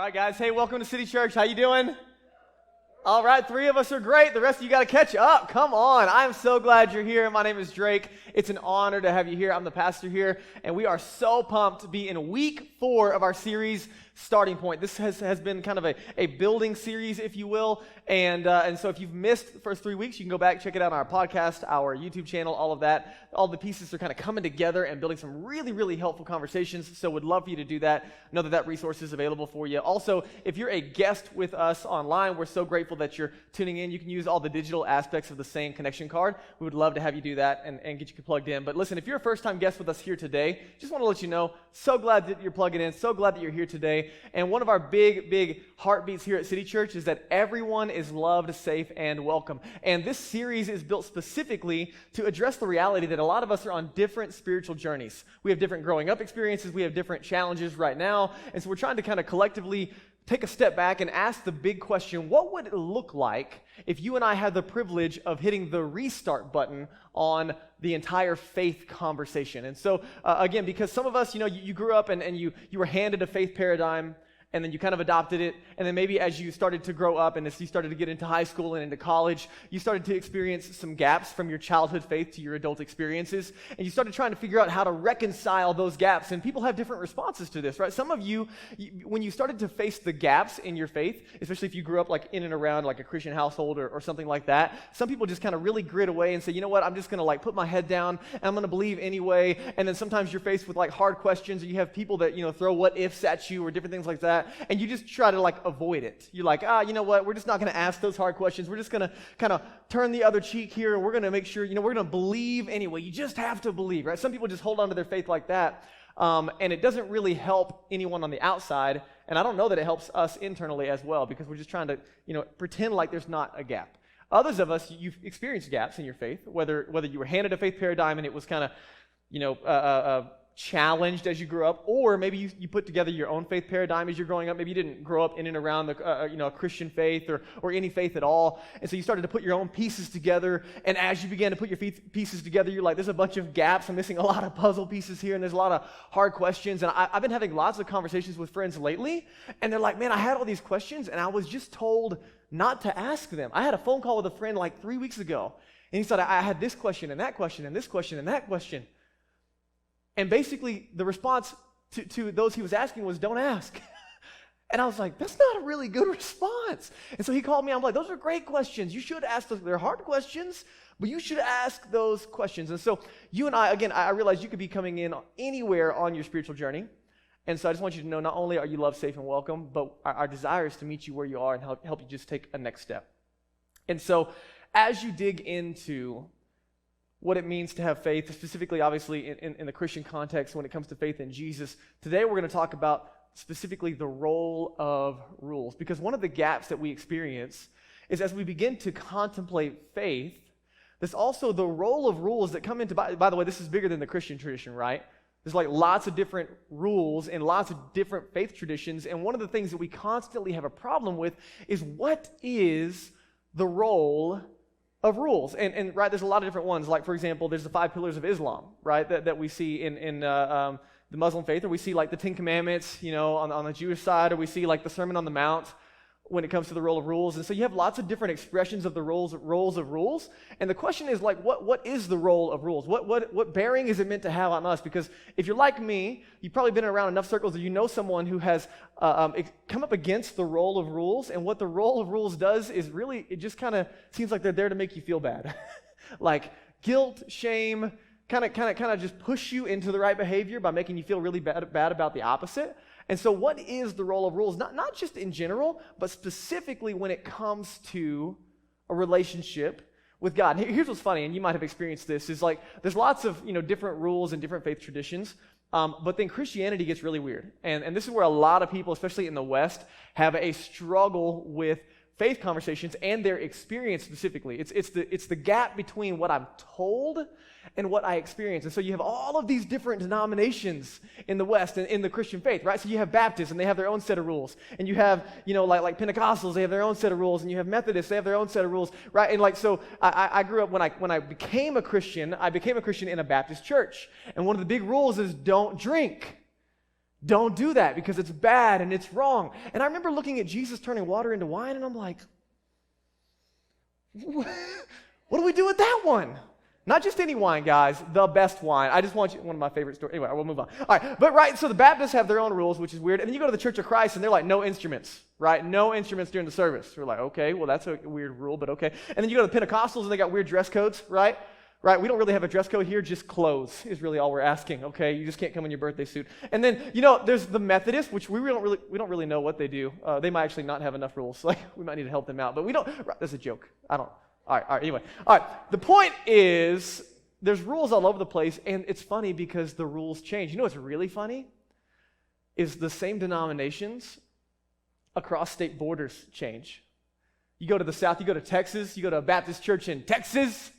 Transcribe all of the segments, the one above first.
right, guys. Hey, welcome to City Church. How you doing? All right, 3 of us are great. The rest of you got to catch up. Come on. I'm so glad you're here. My name is Drake. It's an honor to have you here. I'm the pastor here, and we are so pumped to be in week 4 of our series, Starting Point. This has been kind of a building series, if you will, and so if you've missed the first 3 weeks, you can go back, check it out on our podcast, our YouTube channel, all of that. All the pieces are kind of coming together and building some really, really helpful conversations, so would love for you to do that. Know that resource is available for you. Also, if you're a guest with us online, we're so grateful that you're tuning in. You can use all the digital aspects of the same connection card. We would love to have you do that and get you plugged in. But listen, if you're a first-time guest with us here today, just want to let you know, so glad that you're plugging in, so glad that you're here today. And one of our big heartbeats here at City Church is that everyone is loved, safe, and welcome. And this series is built specifically to address the reality that a lot of us are on different spiritual journeys. We have different growing up experiences. We have different challenges right now. And so we're trying to kind of collectively take a step back and ask the big question, what would it look like if you and I had the privilege of hitting the restart button on the entire faith conversation? And so, again, because some of us, you grew up and you were handed a faith paradigm, and then you kind of adopted it, and then maybe as you started to grow up and as you started to get into high school and into college, you started to experience some gaps from your childhood faith to your adult experiences, and you started trying to figure out how to reconcile those gaps, and people have different responses to this, right? Some of you, when you started to face the gaps in your faith, especially if you grew up like in and around like a Christian household or something like that, some people just kind of really grit away and say, you know what, I'm just going to like put my head down, and I'm going to believe anyway, and then sometimes you're faced with like hard questions, or you have people that, throw what ifs at you or different things like that, and you just try to like avoid it. You're like, you know what, we're just not going to ask those hard questions. We're just going to kind of turn the other cheek here, and we're going to make sure, we're going to believe anyway. You just have to believe, right? Some people just hold on to their faith like that, and it doesn't really help anyone on the outside, and I don't know that it helps us internally as well, because we're just trying to, pretend like there's not a gap. Others of us, you've experienced gaps in your faith, whether you were handed a faith paradigm and it was kind of, challenged as you grew up, or maybe you put together your own faith paradigm as you're growing up. Maybe you didn't grow up in and around a Christian faith or any faith at all, and so you started to put your own pieces together, and as you began to put your pieces together, you're like, there's a bunch of gaps, I'm missing a lot of puzzle pieces here, and there's a lot of hard questions, and I've been having lots of conversations with friends lately, and they're like, man, I had all these questions, and I was just told not to ask them. I had a phone call with a friend like 3 weeks ago, and he said, I had this question, and that question, and this question, and that question. And basically, the response to those he was asking was, don't ask. And I was like, that's not a really good response. And so he called me. I'm like, those are great questions. You should ask those. They're hard questions, but you should ask those questions. And so you and I, again, I realize you could be coming in anywhere on your spiritual journey. And so I just want you to know, not only are you loved, safe, and welcome, but our desire is to meet you where you are and help you just take a next step. And so as you dig into what it means to have faith, specifically, obviously, in the Christian context when it comes to faith in Jesus. Today, we're going to talk about specifically the role of rules, because one of the gaps that we experience is as we begin to contemplate faith, there's also the role of rules that come into, by the way, this is bigger than the Christian tradition, right? There's like lots of different rules and lots of different faith traditions, and one of the things that we constantly have a problem with is what is the role of rules, and right, there's a lot of different ones. Like, for example, there's the 5 pillars of Islam, right, that we see in the Muslim faith, or we see like the 10 Commandments, on the Jewish side, or we see like the Sermon on the Mount when it comes to the role of rules. And so you have lots of different expressions of the roles of rules. And the question is like, what is the role of rules? What bearing is it meant to have on us? Because if you're like me, you've probably been around enough circles that you know someone who has come up against the role of rules. And what the role of rules does is really, it just kind of seems like they're there to make you feel bad. Like guilt, shame, kind of just push you into the right behavior by making you feel really bad about the opposite. And so what is the role of rules? Not just in general, but specifically when it comes to a relationship with God. Here's what's funny, and you might have experienced this, is like there's lots of different rules and different faith traditions, but then Christianity gets really weird. And this is where a lot of people, especially in the West, have a struggle with faith conversations and their experience specifically. It's the gap between what I'm told and what I experience. And so you have all of these different denominations in the West and in the Christian faith, right? So you have Baptists, and they have their own set of rules. And you have, like Pentecostals, they have their own set of rules. And you have Methodists, they have their own set of rules, right? And like, so I grew up, when I became a Christian in a Baptist church. And one of the big rules is don't drink. Don't do that because it's bad and it's wrong. And I remember looking at Jesus turning water into wine, and I'm like, what do we do with that one? Not just any wine, guys, the best wine. I just want you, one of my favorite stories. Anyway, we'll move on. All right, but right, so the Baptists have their own rules, which is weird. And then you go to the Church of Christ, and they're like, no instruments, right? No instruments during the service. We're like, okay, well, that's a weird rule, but okay. And then you go to the Pentecostals, and they got weird dress codes, right? Right, we don't really have a dress code here, just clothes is really all we're asking, okay? You just can't come in your birthday suit. And then, there's the Methodists, which we don't really know what they do. They might actually not have enough rules. Like, we might need to help them out, but we don't, right, that's a joke. All right, anyway. All right, the point is, there's rules all over the place, and it's funny because the rules change. You know what's really funny? Is the same denominations across state borders change. You go to the South, you go to Texas, you go to a Baptist church in Texas,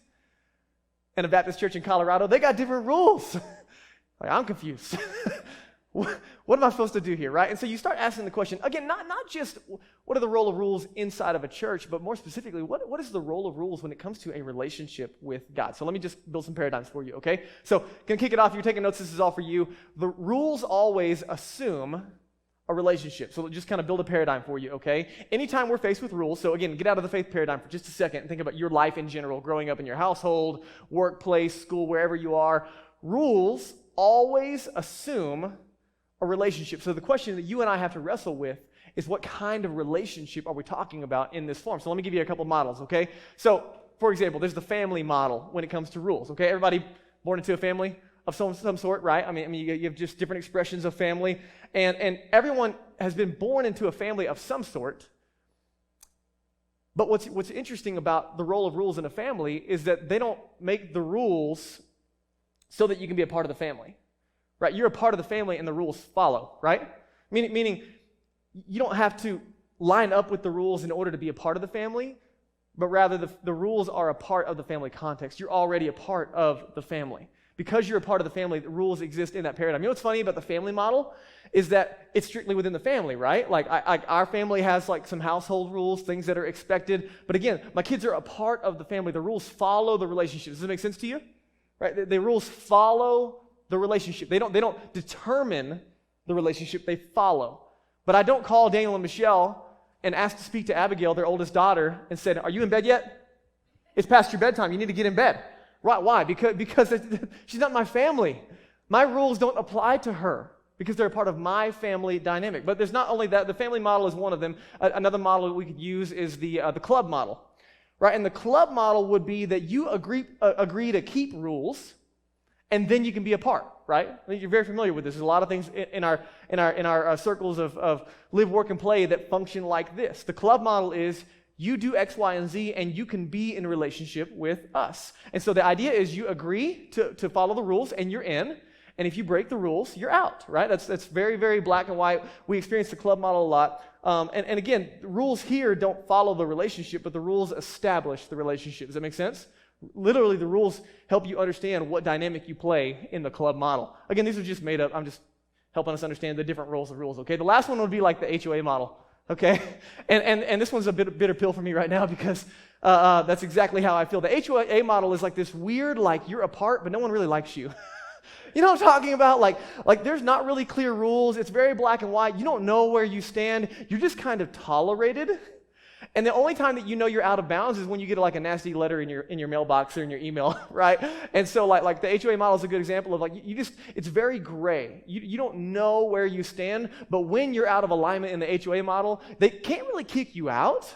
and a Baptist church in Colorado, they got different rules. Like, I'm confused. What am I supposed to do here, right? And so you start asking the question, again, not just what are the role of rules inside of a church, but more specifically, what is the role of rules when it comes to a relationship with God? So let me just build some paradigms for you, okay? So going to kick it off. If you're taking notes, this is all for you. The rules always assume a relationship. So just kind of build a paradigm for you, okay? Anytime we're faced with rules, so again, get out of the faith paradigm for just a second and think about your life in general, growing up in your household, workplace, school, wherever you are. Rules always assume a relationship. So the question that you and I have to wrestle with is what kind of relationship are we talking about in this form? So let me give you a couple models, okay? So, for example, there's the family model when it comes to rules, okay? Everybody born into a family of some sort, right? I mean, you have just different expressions of family, and everyone has been born into a family of some sort. But what's interesting about the role of rules in a family is that they don't make the rules so that you can be a part of the family. Right, you're a part of the family and the rules follow, right? Meaning you don't have to line up with the rules in order to be a part of the family, but rather the rules are a part of the family context. You're already a part of the family. Because you're a part of the family, the rules exist in that paradigm. You know what's funny about the family model is that it's strictly within the family, right? Like our family has like some household rules, things that are expected. But again, my kids are a part of the family. The rules follow the relationship. Does that make sense to you? Right? The rules follow the relationship. They don't determine the relationship, they follow. But I don't call Daniel and Michelle and ask to speak to Abigail, their oldest daughter, and said, "Are you in bed yet? It's past your bedtime. You need to get in bed." Right? Why? Because she's not my family. My rules don't apply to her because they're a part of my family dynamic. But there's not only that. The family model is one of them. Another model that we could use is the club model. Right? And the club model would be that you agree to keep rules, and then you can be a part, right? I think you're very familiar with this. There's a lot of things in our circles of live, work, and play that function like this. The club model is you do X, Y, and Z, and you can be in a relationship with us. And so the idea is you agree to follow the rules, and you're in. And if you break the rules, you're out, right? That's very, very black and white. We experience the club model a lot. And again, the rules here don't follow the relationship, but the rules establish the relationship. Does that make sense? Literally, the rules help you understand what dynamic you play in the club model. Again, these are just made up. I'm just helping us understand the different roles of rules, okay? The last one would be like the HOA model, okay? And this one's a bitter pill for me right now because that's exactly how I feel. The HOA model is like this weird, like you're apart, but no one really likes you. You know what I'm talking about? Like there's not really clear rules. It's very black and white. You don't know where you stand. You're just kind of tolerated. And the only time that you know you're out of bounds is when you get like a nasty letter in your mailbox or in your email, right? And so like the HOA model is a good example of like it's very gray. You don't know where you stand, but when you're out of alignment in the HOA model, they can't really kick you out,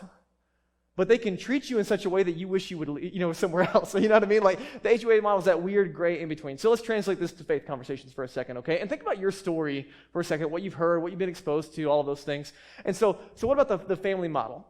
but they can treat you in such a way that you wish you would, somewhere else. You know what I mean? Like the HOA model is that weird gray in between. So let's translate this to faith conversations for a second, okay? And think about your story for a second, what you've heard, what you've been exposed to, all of those things. And so what about the family model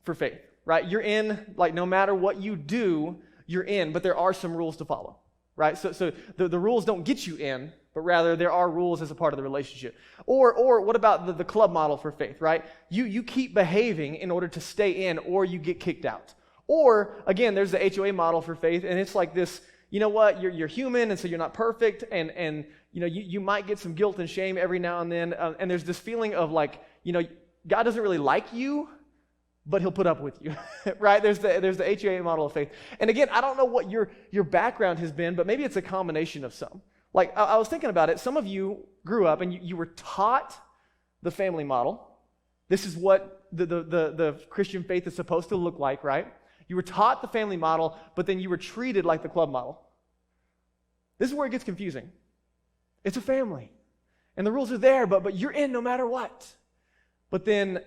for faith, right? You're in, like no matter what you do, you're in, but there are some rules to follow, right? So the rules don't get you in, but rather there are rules as a part of the relationship. Or what about the club model for faith, right? You keep behaving in order to stay in, or you get kicked out. Or, again, there's the HOA model for faith, and it's like this, you know what, you're human, and so you're not perfect, and you might get some guilt and shame every now and then, and there's this feeling of like, God doesn't really like you, but he'll put up with you, right? There's the HOA model of faith. And again, I don't know what your background has been, but maybe it's a combination of some. Like, I was thinking about it. Some of you grew up and you were taught the family model. This is what the Christian faith is supposed to look like, right? You were taught the family model, but then you were treated like the club model. This is where it gets confusing. It's a family, and the rules are there, but you're in no matter what. But then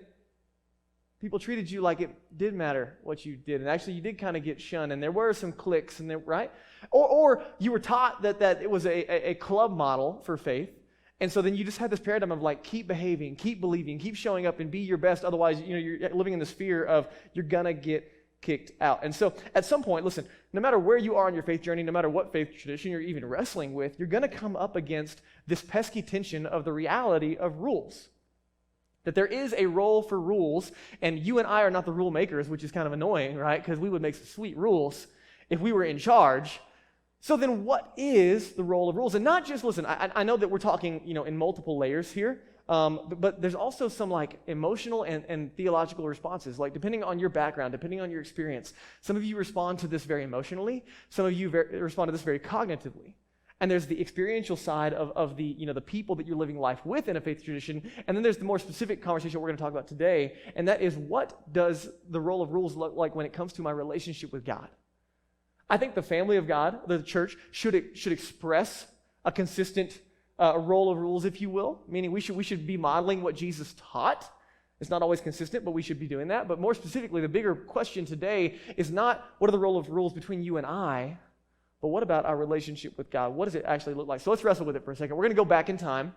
people treated you like it did matter what you did, and actually you did kind of get shunned, and there were some cliques, and there, right? Or you were taught that it was a club model for faith, and so then you just had this paradigm of like, keep behaving, keep believing, keep showing up, and be your best. Otherwise, you're living in this fear of you're gonna get kicked out. And so at some point, listen, no matter where you are on your faith journey, no matter what faith tradition you're even wrestling with, you're gonna come up against this pesky tension of the reality of rules. That there is a role for rules, and you and I are not the rule makers, which is kind of annoying, right? Because we would make some sweet rules if we were in charge. So then what is the role of rules? And not just, listen, I know that we're talking, in multiple layers here, but there's also some like emotional and theological responses, like depending on your background, depending on your experience. Some of you respond to this very emotionally. Some of you respond to this very cognitively. And there's the experiential side of the, the people that you're living life with in a faith tradition. And then there's the more specific conversation we're going to talk about today. And that is, what does the role of rules look like when it comes to my relationship with God? I think the family of God, the church, should express a consistent role of rules, if you will, meaning we should be modeling what Jesus taught. It's not always consistent, but we should be doing that. But more specifically, the bigger question today is not what are the role of rules between you and I, but what about our relationship with God? What does it actually look like? So let's wrestle with it for a second. We're going to go back in time,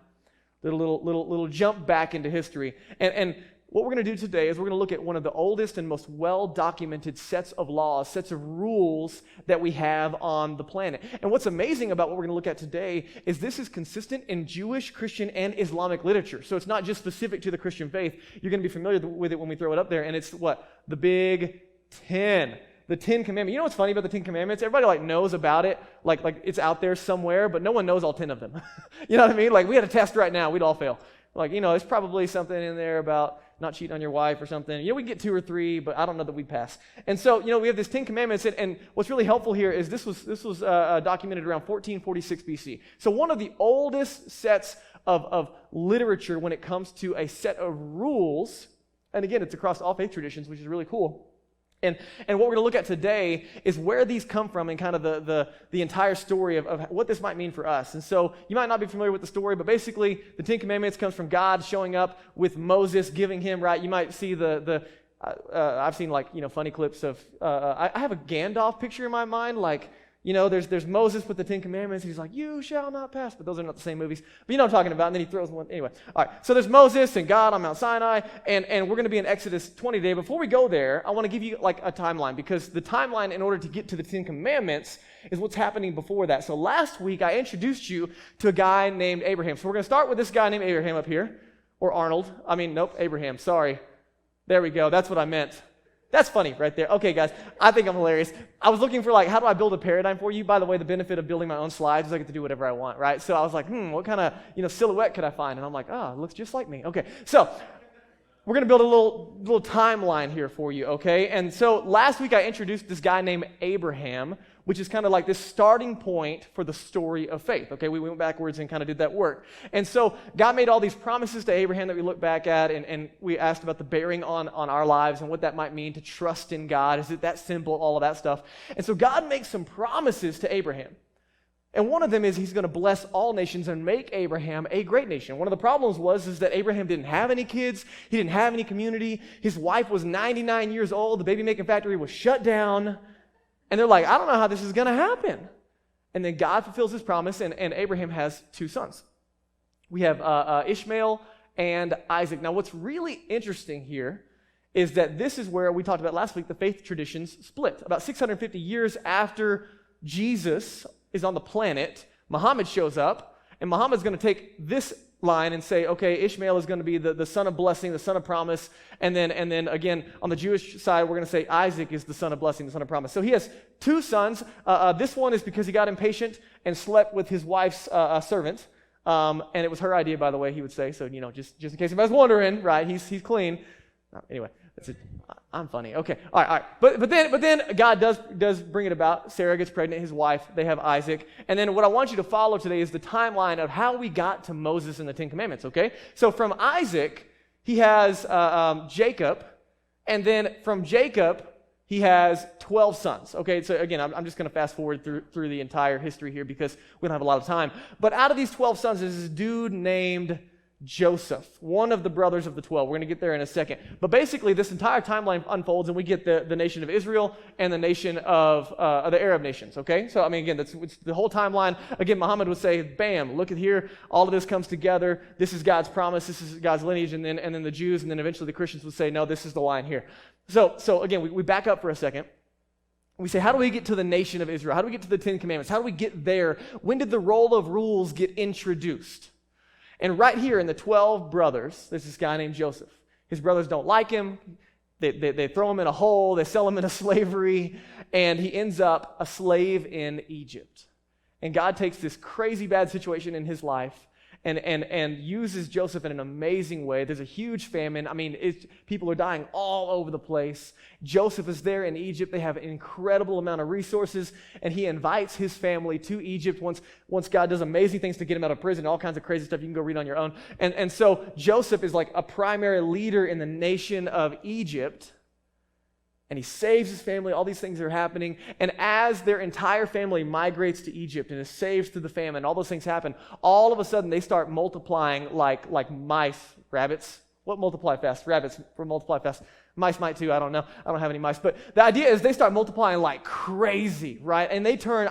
little jump back into history, and what we're going to do today is we're going to look at one of the oldest and most well-documented sets of laws, sets of rules that we have on the planet. And what's amazing about what we're going to look at today is this is consistent in Jewish, Christian, and Islamic literature. So it's not just specific to the Christian faith. You're going to be familiar with it when we throw it up there, and it's what? The Big Ten. The Ten Commandments. You know what's funny about the Ten Commandments? Everybody knows about it, like it's out there somewhere, but no one knows all 10 of them. You know what I mean? Like, we had a test right now, we'd all fail. Like, there's probably something in there about not cheating on your wife or something. We can get 2 or 3, but I don't know that we'd pass. And so, we have this 10 Commandments, and what's really helpful here is this was documented around 1446 BC. So one of the oldest sets of literature when it comes to a set of rules, and again, it's across all faith traditions, which is really cool. And what we're going to look at today is where these come from and kind of the entire story of what this might mean for us. And so you might not be familiar with the story, but basically the Ten Commandments comes from God showing up with Moses, giving him, right? You might see I've seen funny clips of, I have a Gandalf picture in my mind, there's Moses with the Ten Commandments, and he's like, you shall not pass, but those are not the same movies. But you know what I'm talking about, and then he throws one. Anyway, all right, so there's Moses and God on Mount Sinai, and we're going to be in Exodus 20 today. Before we go there, I want to give you a timeline, because the timeline in order to get to the Ten Commandments is what's happening before that. So last week, I introduced you to a guy named Abraham. So we're going to start with this guy named Abraham up here, or Arnold. Abraham, sorry. There we go, that's what I meant. That's funny right there. Okay, guys, I think I'm hilarious. I was looking for how do I build a paradigm for you? By the way, the benefit of building my own slides is I get to do whatever I want, right? So I was like, what kind of, silhouette could I find? And I'm like, it looks just like me. Okay, so we're going to build a little timeline here for you, okay? And so last week I introduced this guy named Abraham, which is kind of like this starting point for the story of faith, okay? We went backwards and kind of did that work. And so God made all these promises to Abraham that we look back at, and we asked about the bearing on our lives and what that might mean to trust in God. Is it that simple? All of that stuff. And so God makes some promises to Abraham. And one of them is he's going to bless all nations and make Abraham a great nation. One of the problems is that Abraham didn't have any kids. He didn't have any community. His wife was 99 years old. The baby-making factory was shut down. And they're like, I don't know how this is going to happen. And then God fulfills his promise, and Abraham has 2 sons. We have Ishmael and Isaac. Now, what's really interesting here is that this is where we talked about last week, the faith traditions split. About 650 years after Jesus is on the planet, Muhammad shows up, and Muhammad's going to take this line and say, okay, Ishmael is going to be the son of blessing, the son of promise, and then again, on the Jewish side, we're going to say Isaac is the son of blessing, the son of promise. So he has 2 sons. This one is because he got impatient and slept with his wife's servant, and it was her idea, by the way, he would say, so, just in case anybody's wondering, right, he's clean. Anyway, I'm funny. Okay, all right. But then God does bring it about. Sarah gets pregnant, his wife. They have Isaac. And then what I want you to follow today is the timeline of how we got to Moses and the Ten Commandments, okay? So from Isaac, he has Jacob. And then from Jacob, he has 12 sons. Okay, so again, I'm just going to fast forward through the entire history here because we don't have a lot of time. But out of these 12 sons, there's this dude named Joseph, one of the brothers of the 12. We're going to get there in a second. But basically, this entire timeline unfolds, and we get the nation of Israel and the nation of the Arab nations, okay? So, I mean, again, it's the whole timeline. Again, Muhammad would say, bam, look at here. All of this comes together. This is God's promise. This is God's lineage. And then the Jews, and then eventually the Christians would say, no, this is the line here. So again, we back up for a second. We say, how do we get to the nation of Israel? How do we get to the Ten Commandments? How do we get there? When did the roll of rules get introduced? And right here in the 12 brothers, there's this guy named Joseph. His brothers don't like him. They throw him in a hole. They sell him into slavery. And he ends up a slave in Egypt. And God takes this crazy bad situation in his life and uses Joseph in an amazing way. There's a huge famine. I mean, people are dying all over the place. Joseph is there in Egypt. They have an incredible amount of resources, and he invites his family to Egypt once God does amazing things to get him out of prison, all kinds of crazy stuff you can go read on your own. And so Joseph is like a primary leader in the nation of Egypt, and he saves his family. All these things are happening. And as their entire family migrates to Egypt and is saved through the famine, all those things happen, all of a sudden they start multiplying like mice, rabbits. What multiply fast? Rabbits multiply fast. Mice might too, I don't know. I don't have any mice. But the idea is they start multiplying like crazy, right? And they turn,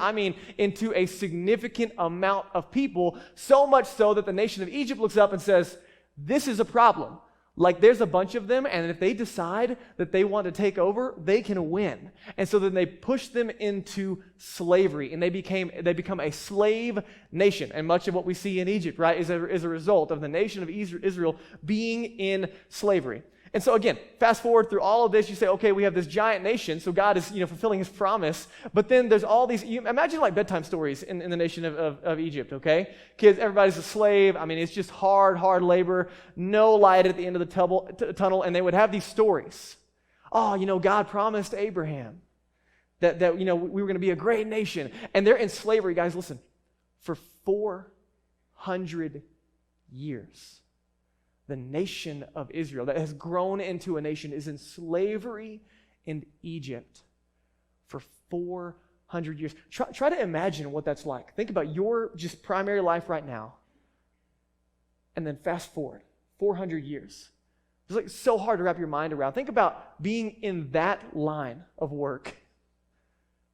into a significant amount of people, so much so that the nation of Egypt looks up and says, this is a problem. Like there's a bunch of them, and if they decide that they want to take over, they can win. And so then they push them into slavery, and they become a slave nation. And much of what we see in Egypt, right, is a result of the nation of Israel being in slavery. And so again, fast forward through all of this, you say, okay, we have this giant nation, so God is fulfilling his promise, but then there's all these, imagine like bedtime stories in the nation of Egypt, okay? Kids, everybody's a slave. I mean, it's just hard labor, no light at the end of the tunnel, and they would have these stories. Oh, God promised Abraham that we were going to be a great nation, and they're in slavery, guys, listen, for 400 years. The nation of Israel that has grown into a nation is in slavery in Egypt for 400 years. Try to imagine what that's like. Think about your just primary life right now, and then fast forward 400 years. It's like so hard to wrap your mind around. Think about being in that line of work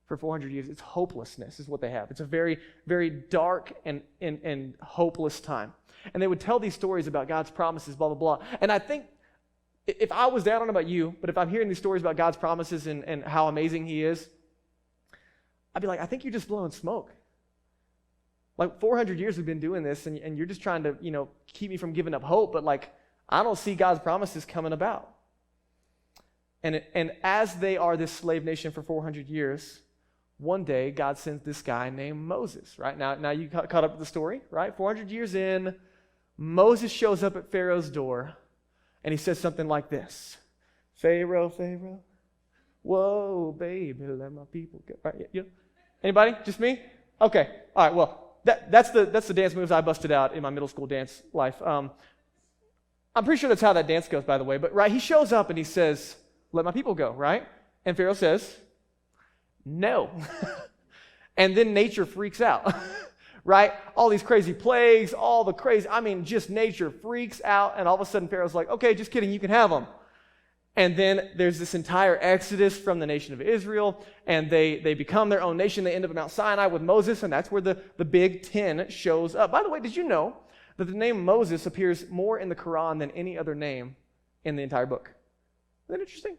for 400 years. It's hopelessness is what they have. It's a very, very dark and hopeless time. And they would tell these stories about God's promises, blah, blah, blah. And I think if I was there, I don't know about you, but if I'm hearing these stories about God's promises and how amazing he is, I'd be like, I think you're just blowing smoke. Like 400 years we've been doing this, and you're just trying to, keep me from giving up hope, but like, I don't see God's promises coming about. And as they are this slave nation for 400 years, one day God sends this guy named Moses, right? Now you caught up with the story, right? 400 years in, Moses shows up at Pharaoh's door, and he says something like this: Pharaoh, whoa, baby, let my people go. Right, anybody? Just me? Okay. All right. Well, that's the dance moves I busted out in my middle school dance life. I'm pretty sure that's how that dance goes, by the way. But right, he shows up and he says, "Let my people go." Right? And Pharaoh says, "No." And then nature freaks out. Right? All these crazy plagues, just nature freaks out, and all of a sudden Pharaoh's like, okay, just kidding, you can have them. And then there's this entire exodus from the nation of Israel, and they become their own nation. They end up at Mount Sinai with Moses, and that's where the Big Ten shows up. By the way, did you know that the name Moses appears more in the Quran than any other name in the entire book? Isn't that interesting?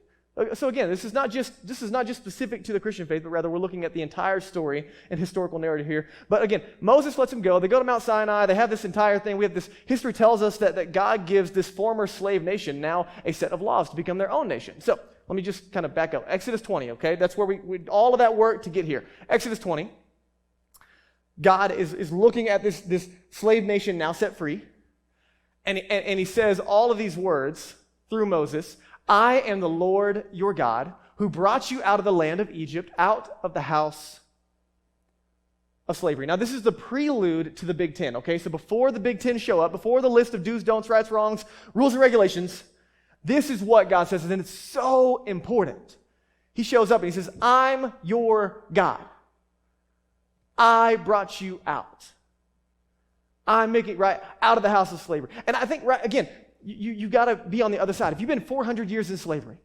So again, this is not just specific to the Christian faith, but rather we're looking at the entire story and historical narrative here. But again, Moses lets them go. They go to Mount Sinai. They have this entire thing. We have this history tells us that God gives this former slave nation now a set of laws to become their own nation. So let me just kind of back up. Exodus 20, okay? That's where we all of that work to get here. Exodus 20. God is looking at this slave nation now set free, and he says all of these words through Moses. I am the Lord your God, who brought you out of the land of Egypt, out of the house of slavery. Now, this is the prelude to the Big Ten, okay? So before the Big Ten show up, before the list of do's, don'ts, rights, wrongs, rules, and regulations, this is what God says, and it's so important. He shows up and he says, I'm your God. I brought you out. I'm making right out of the house of slavery. And I think, right, again, you got to be on the other side. If you've been 400 years in slavery,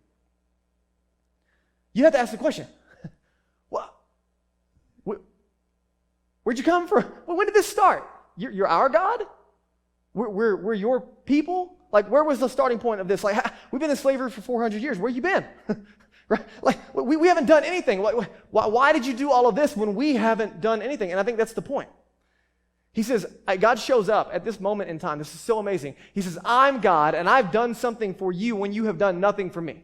you have to ask the question, well, where'd you come from? Well, when did this start? You're our God? We're your people? Like, where was the starting point of this? Like, we've been in slavery for 400 years. Where you been? Right? Like, we haven't done anything. Why did you do all of this when we haven't done anything? And I think that's the point. He says, God shows up at this moment in time. This is so amazing. He says, I'm God, and I've done something for you when you have done nothing for me.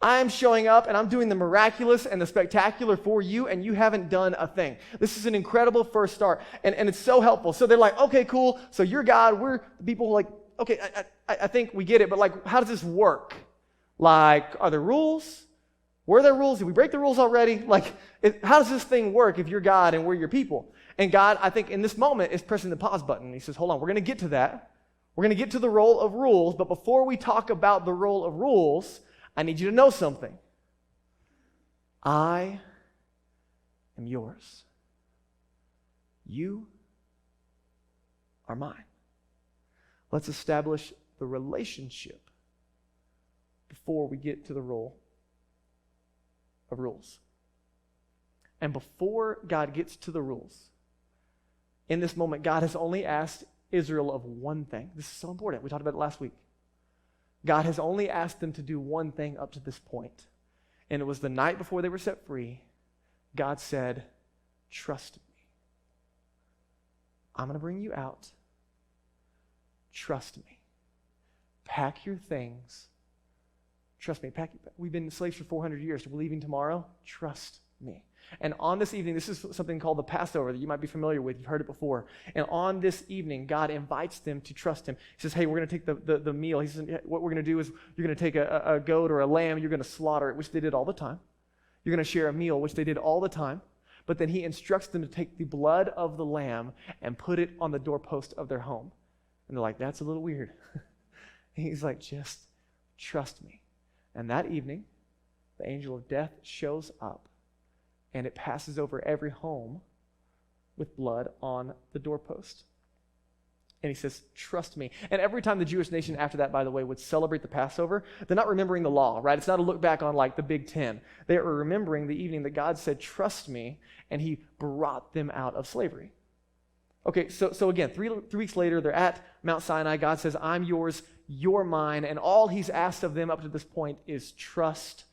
I'm showing up, and I'm doing the miraculous and the spectacular for you, and you haven't done a thing. This is an incredible first start, and it's so helpful. So they're like, okay, cool. So you're God. We're the people like, okay, I think we get it, but like, how does this work? Like, are there rules? Were there rules? Did we break the rules already? Like, how does this thing work if you're God and we're your people? And God, I think in this moment, is pressing the pause button. He says, hold on, we're going to get to that. We're going to get to the role of rules, but before we talk about the role of rules, I need you to know something. I am yours. You are mine. Let's establish the relationship before we get to the role of rules. And before God gets to the rules, in this moment, God has only asked Israel of one thing. This is so important. We talked about it last week. God has only asked them to do one thing up to this point. And it was the night before they were set free. God said, trust me. I'm going to bring you out. Trust me. Pack your things. Trust me. We've been slaves for 400 years. We're leaving tomorrow. Trust me. And on this evening, this is something called the Passover that you might be familiar with. You've heard it before. And on this evening, God invites them to trust him. He says, hey, we're going to take the meal. He says, what we're going to do is you're going to take a goat or a lamb. You're going to slaughter it, which they did all the time. You're going to share a meal, which they did all the time. But then he instructs them to take the blood of the lamb and put it on the doorpost of their home. And they're like, that's a little weird. He's like, just trust me. And that evening, the angel of death shows up, and it passes over every home with blood on the doorpost. And he says, trust me. And every time the Jewish nation after that, by the way, would celebrate the Passover, they're not remembering the law, right? It's not a look back on like the Big Ten. They are remembering the evening that God said, trust me, and he brought them out of slavery. Okay, so again, three weeks later, they're at Mount Sinai. God says, I'm yours, you're mine. And all he's asked of them up to this point is trust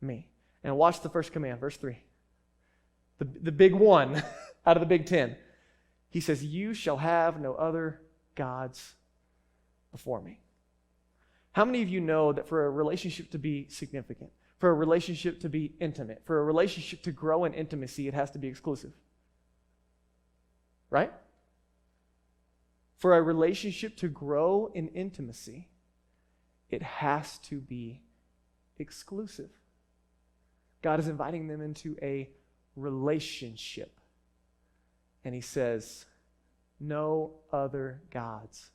me. And watch the first command, verse 3. The big one out of the Big Ten. He says, you shall have no other gods before me. How many of you know that for a relationship to be significant, for a relationship to be intimate, for a relationship to grow in intimacy, it has to be exclusive? Right? For a relationship to grow in intimacy, it has to be exclusive. God is inviting them into a relationship. And he says, no other gods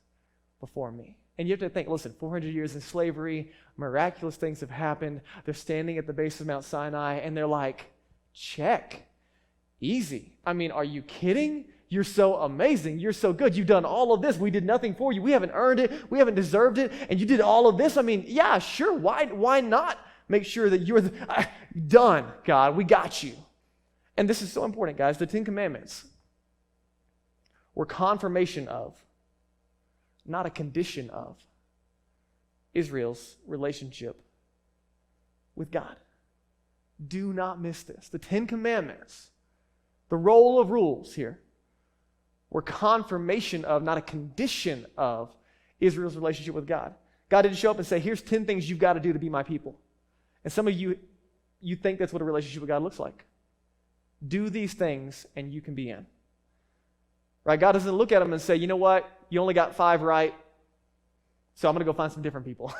before me. And you have to think, listen, 400 years in slavery, miraculous things have happened. They're standing at the base of Mount Sinai, and they're like, check. Easy. I mean, are you kidding? You're so amazing. You're so good. You've done all of this. We did nothing for you. We haven't earned it. We haven't deserved it. And you did all of this. I mean, yeah, sure. Why not make sure that you're done, God? We got you. And this is so important, guys. The Ten Commandments were confirmation of, not a condition of, Israel's relationship with God. Do not miss this. The Ten Commandments, the role of rules here, were confirmation of, not a condition of, Israel's relationship with God. God didn't show up and say, here's 10 things you've got to do to be my people. And some of you think that's what a relationship with God looks like. Do these things and you can be in. Right? God doesn't look at them and say, you know what? You only got 5 right, so I'm going to go find some different people.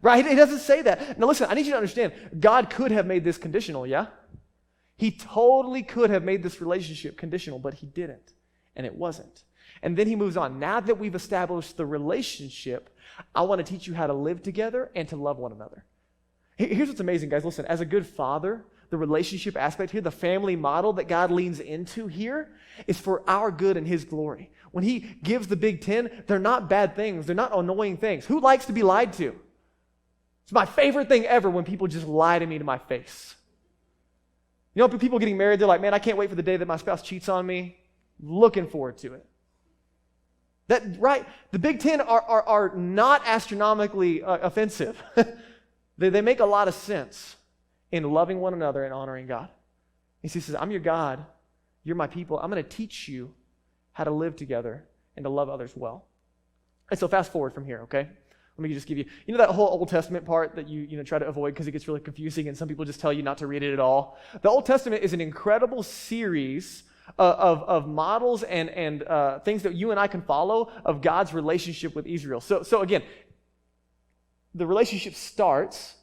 right? It doesn't say that. Now listen, I need you to understand, God could have made this conditional, yeah? He totally could have made this relationship conditional, but he didn't, and it wasn't. And then he moves on. Now that we've established the relationship, I want to teach you how to live together and to love one another. Here's what's amazing, guys. Listen, as a good father, the relationship aspect here, the family model that God leans into here is for our good and his glory. When he gives the Big Ten, they're not bad things. They're not annoying things. Who likes to be lied to? It's my favorite thing ever when people just lie to me to my face. You know, people getting married, they're like, man, I can't wait for the day that my spouse cheats on me. Looking forward to it. That, right? The Big Ten are not astronomically offensive. They make a lot of sense in loving one another and honoring God. He says, I'm your God. You're my people. I'm going to teach you how to live together and to love others well. And so fast forward from here, okay? Let me just give you, that whole Old Testament part that you try to avoid because it gets really confusing and some people just tell you not to read it at all. The Old Testament is an incredible series of models and things that you and I can follow of God's relationship with Israel. So again, the relationship starts,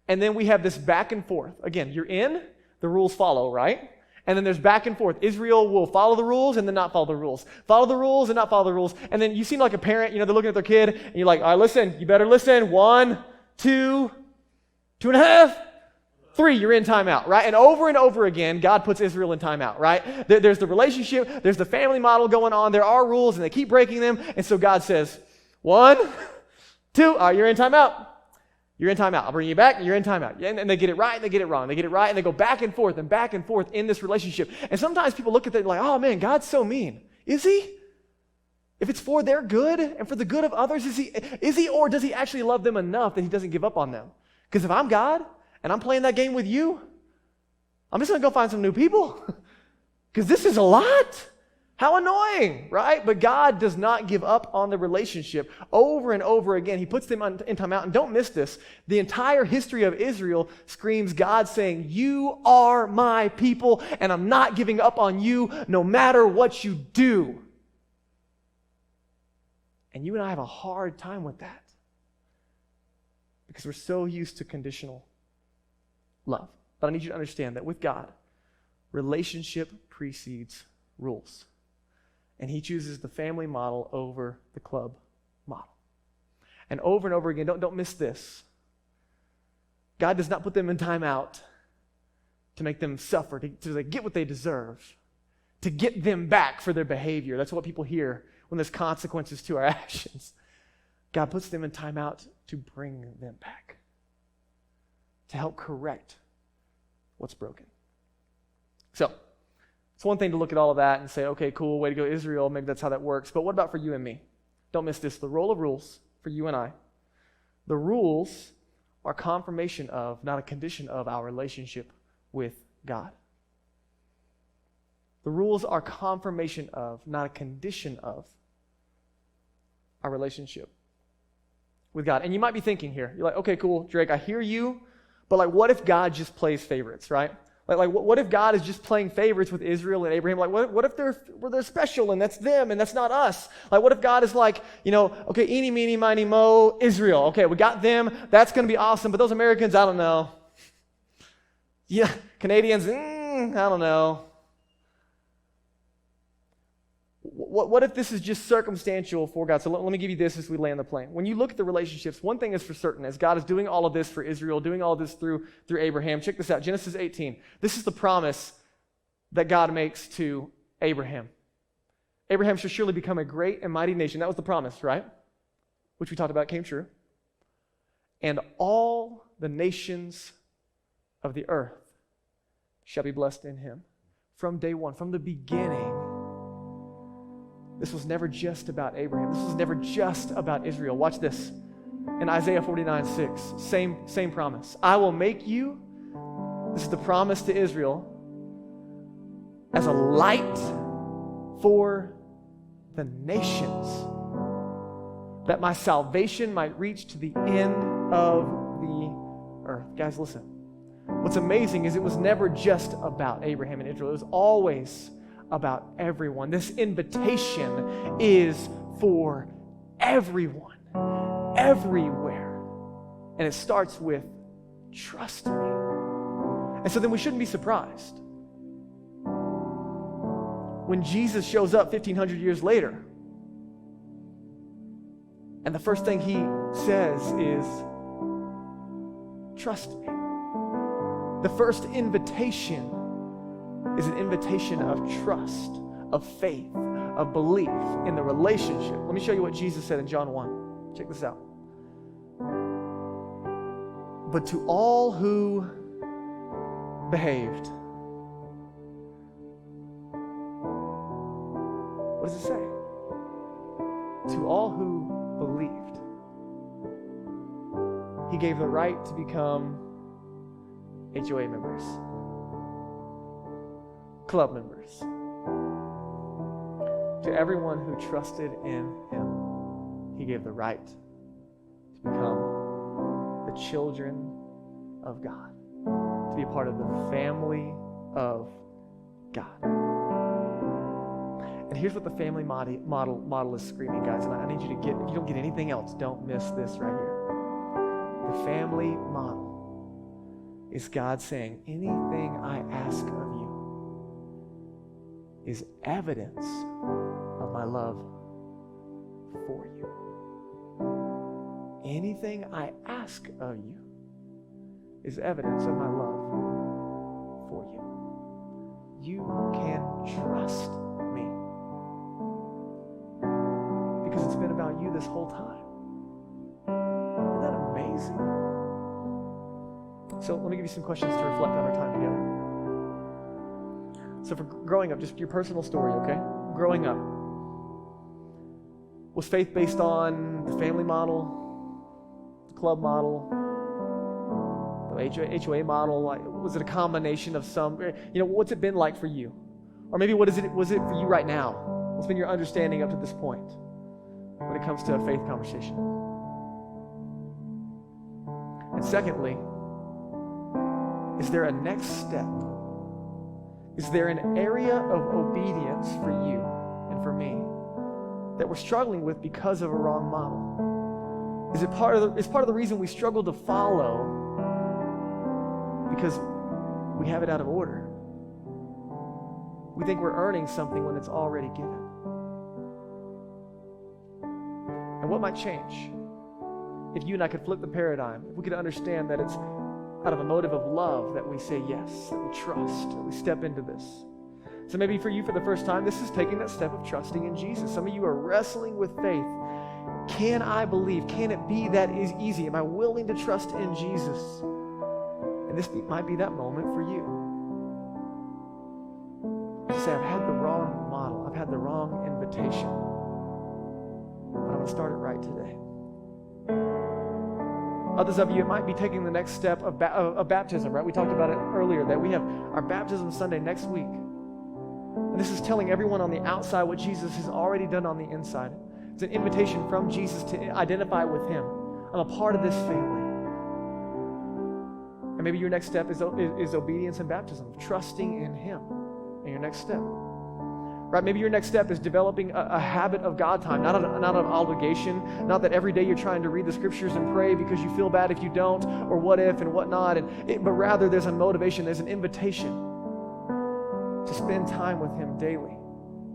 and then we have this back and forth. Again, you're in, the rules follow, right? And then there's back and forth. Israel will follow the rules and then not follow the rules. Follow the rules and not follow the rules. And then you seem like a parent, they're looking at their kid, and you're like, all right, listen, you better listen. 1, 2, 2.5, 3, you're in timeout, right? And over again, God puts Israel in timeout, right? There's the relationship, there's the family model going on, there are rules, and they keep breaking them. And so God says, 1, 2, all right, you're in timeout. You're in timeout. I'll bring you back. You're in timeout. And they get it right and they get it wrong. They get it right and they go back and forth in this relationship. And sometimes people look at that and like, oh man, God's so mean. Is he? If it's for their good and for the good of others, is he or does he actually love them enough that he doesn't give up on them? Because if I'm God and I'm playing that game with you, I'm just going to go find some new people. Because this is a lot. How annoying, right? But God does not give up on the relationship. Over and over again, he puts them in timeout. And don't miss this. The entire history of Israel screams God saying, you are my people, and I'm not giving up on you no matter what you do. And you and I have a hard time with that because we're so used to conditional love. But I need you to understand that with God, relationship precedes rules. And he chooses the family model over the club model. And over again, don't miss this. God does not put them in timeout to make them suffer, to get what they deserve, to get them back for their behavior. That's what people hear when there's consequences to our actions. God puts them in timeout to bring them back, to help correct what's broken. So, it's one thing to look at all of that and say, okay, cool, way to go, Israel, maybe that's how that works. But what about for you and me? Don't miss this. The role of rules for you and I. The rules are confirmation of, not a condition of, our relationship with God. The rules are confirmation of, not a condition of, our relationship with God. And you might be thinking here, you're like, okay, cool, Drake, I hear you, but what if God just plays favorites, right? What if God is just playing favorites with Israel and Abraham? What if they're special and that's them and that's not us? What if God is okay, eeny, meeny, miny, mo, Israel. Okay, we got them. That's going to be awesome. But those Americans, I don't know. Yeah, Canadians, I don't know. What if this is just circumstantial for God? So let me give you this as we land the plane. When you look at the relationships, one thing is for certain, as God is doing all of this for Israel, doing all of this through Abraham. Check this out, Genesis 18. This is the promise that God makes to Abraham. Abraham shall surely become a great and mighty nation. That was the promise, right? Which we talked about came true. And all the nations of the earth shall be blessed in him. From day one, from the beginning, this was never just about Abraham. This was never just about Israel. Watch this. In Isaiah 49:6, same promise. I will make you, this is the promise to Israel, as a light for the nations, that my salvation might reach to the end of the earth. Guys, listen. What's amazing is it was never just about Abraham and Israel. It was always about everyone. This invitation is for everyone, everywhere. And it starts with, trust me. And so then we shouldn't be surprised when Jesus shows up 1,500 years later. And the first thing he says is, trust me. The first invitation is an invitation of trust, of faith, of belief in the relationship. Let me show you what Jesus said in John 1. Check this out. But to all who behaved. What does it say? To all who believed. He gave the right to become HOA members, club members. To everyone who trusted in him, he gave the right to become the children of God, to be a part of the family of God. And here's what the family model is screaming, guys, and I need you to get, if you don't get anything else, don't miss this right here. The family model is God saying, anything I ask of you is evidence of my love for you. Anything I ask of you is evidence of my love for you. You can trust me because it's been about you this whole time. Isn't that amazing? So let me give you some questions to reflect on our time together. So for growing up, just your personal story, okay? Growing up, was faith based on the family model, the club model, the HOA model? Like, was it a combination of some? What's it been like for you? Or maybe was it for you right now? What's been your understanding up to this point when it comes to a faith conversation? And secondly, is there a next step? Is there an area of obedience for you and for me that we're struggling with because of a wrong model? Is part of the reason we struggle to follow because we have it out of order? We think we're earning something when it's already given. And what might change if you and I could flip the paradigm, if we could understand that it's out of a motive of love that we say yes, that we trust, that we step into this. So maybe for you, for the first time, this is taking that step of trusting in Jesus. Some of you are wrestling with faith. Can I believe? Can it be that is easy? Am I willing to trust in Jesus? And this might be that moment for you. To say, I've had the wrong model. I've had the wrong invitation. But I'm going to start it right today. Others of you, it might be taking the next step of baptism, right? We talked about it earlier, that we have our baptism Sunday next week. And this is telling everyone on the outside what Jesus has already done on the inside. It's an invitation from Jesus to identify with him. I'm a part of this family. And maybe your next step is obedience and baptism, trusting in him in your next step. Right? Maybe your next step is developing a habit of God time, not an obligation, not that every day you're trying to read the scriptures and pray because you feel bad if you don't, or what if and whatnot, but rather there's a motivation, there's an invitation to spend time with him daily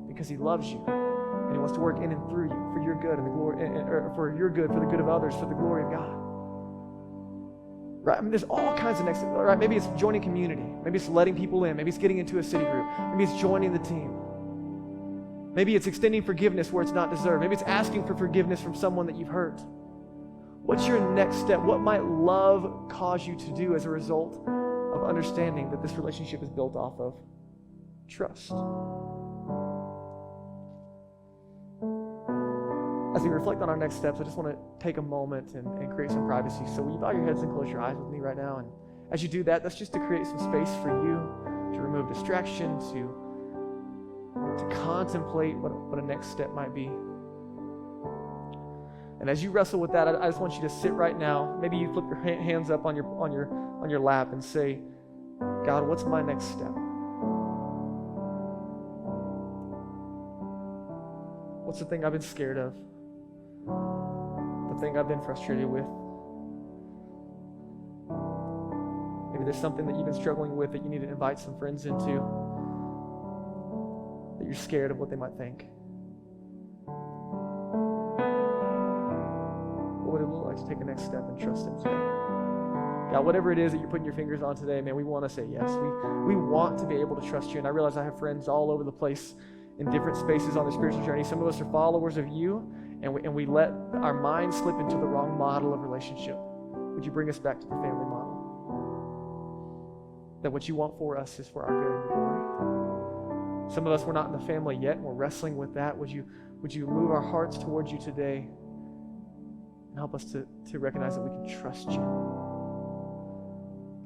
because he loves you and he wants to work in and through you for your good and the glory, for your good, for the good of others, for the glory of God. Right? I mean, there's all kinds of next steps. Right? Maybe it's joining community. Maybe it's letting people in. Maybe it's getting into a city group. Maybe it's joining the team. Maybe it's extending forgiveness where it's not deserved. Maybe it's asking for forgiveness from someone that you've hurt. What's your next step? What might love cause you to do as a result of understanding that this relationship is built off of trust? As we reflect on our next steps, I just want to take a moment and create some privacy. So will you bow your heads and close your eyes with me right now? And as you do that, that's just to create some space for you, to remove distraction, to contemplate what a next step might be. And as you wrestle with that, I just want you to sit right now. Maybe you flip your hands up on your lap and say, God, what's my next step? What's the thing I've been scared of? The thing I've been frustrated with? Maybe there's something that you've been struggling with that you need to invite some friends into, that you're scared of what they might think. What would it look like to take the next step and trust Him today? God, whatever it is that you're putting your fingers on today, man, we want to say yes. We want to be able to trust you. And I realize I have friends all over the place in different spaces on the spiritual journey. Some of us are followers of you, and we let our minds slip into the wrong model of relationship. Would you bring us back to the family model? That what you want for us is for our good and glory. Some of us, we're not in the family yet, and we're wrestling with that. Would you move our hearts towards you today and help us to recognize that we can trust you?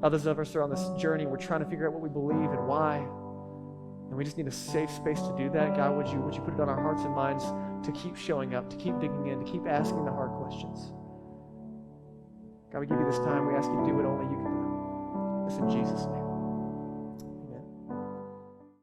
Others of us are on this journey. We're trying to figure out what we believe and why. And we just need a safe space to do that. God, would you put it on our hearts and minds to keep showing up, to keep digging in, to keep asking the hard questions. God, we give you this time. We ask you to do what only you can do. This in Jesus' name.